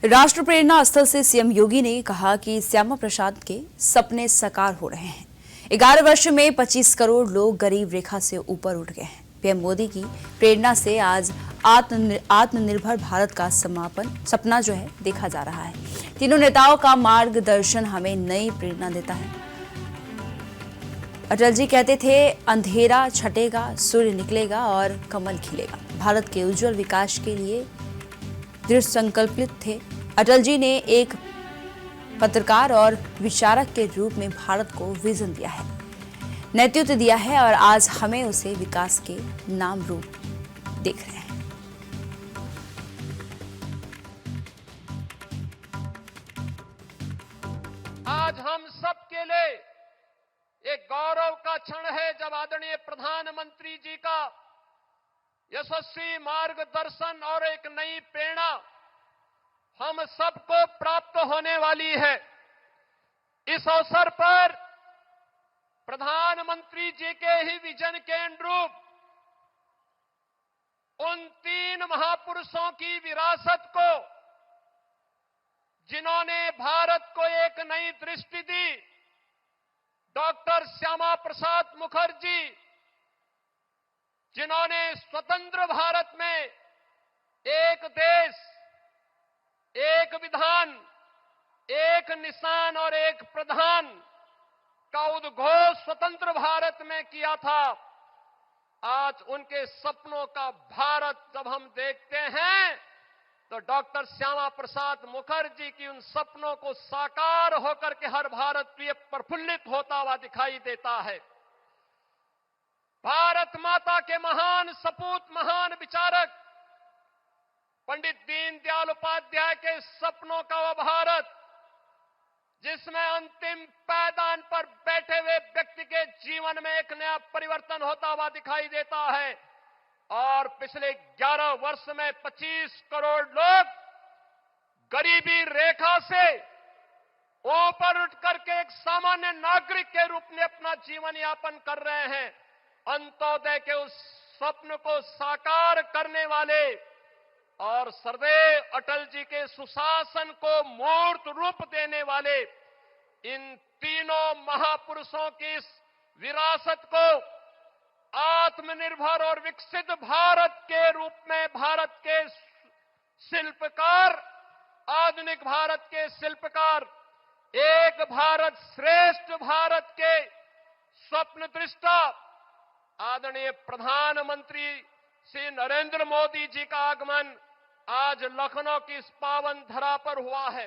राष्ट्र प्रेरणा स्थल से सीएम योगी ने कहा कि श्यामा प्रसाद के सपने साकार हो रहे हैं। 11 वर्ष में 25 करोड़ लोग गरीब रेखा से ऊपर उठ गए हैं। पीएम मोदी की प्रेरणा से आज आत्मनिर्भर भारत का सपना जो है देखा जा रहा है। तीनों नेताओं का मार्गदर्शन हमें नई प्रेरणा देता है। अटल जी कहते थे, अंधेरा छटेगा, सूर्य निकलेगा और कमल खिलेगा। भारत के उज्जवल विकास के लिए दृढ़ संकल्पित थे। अटल जी ने एक पत्रकार और विचारक के रूप में भारत को विजन दिया है, नेतृत्व दिया है और आज हमें उसे विकास के नाम रूप देख रहे हैं। आज हम सबके लिए एक गौरव का क्षण है जब आदरणीय प्रधानमंत्री जी का यशस्वी मार्गदर्शन और एक नई प्रेरणा हम सबको प्राप्त होने वाली है। इस अवसर पर प्रधानमंत्री जी के ही विजन के अनुरूप उन तीन महापुरुषों की विरासत को, जिन्होंने भारत को एक नई दृष्टि दी, डॉक्टर श्यामा प्रसाद मुखर्जी, जिन्होंने स्वतंत्र भारत में एक देश, एक विधान, एक निशान और एक प्रधान का उद्घोष स्वतंत्र भारत में किया था। आज उनके सपनों का भारत जब हम देखते हैं तो डॉक्टर श्यामा प्रसाद मुखर्जी की उन सपनों को साकार होकर के हर भारतीय प्रफुल्लित होता हुआ दिखाई देता है। भारत माता के महान सपूत, महान विचारक पंडित दीनदयाल उपाध्याय के सपनों का वह भारत जिसमें अंतिम पायदान पर बैठे हुए व्यक्ति के जीवन में एक नया परिवर्तन होता हुआ दिखाई देता है। और पिछले 11 वर्ष में 25 करोड़ लोग गरीबी रेखा से ऊपर उठ करके एक सामान्य नागरिक के रूप में अपना जीवन यापन कर रहे हैं। अंत्योदय के उस स्वप्न को साकार करने वाले और सरदेव अटल जी के सुशासन को मूर्त रूप देने वाले इन तीनों महापुरुषों की इस विरासत को आत्मनिर्भर और विकसित भारत के रूप में भारत के शिल्पकार, आधुनिक भारत के शिल्पकार, एक भारत श्रेष्ठ भारत के स्वप्न दृष्टा आदरणीय प्रधानमंत्री श्री नरेंद्र मोदी जी का आगमन आज लखनऊ की इस पावन धरा पर हुआ है।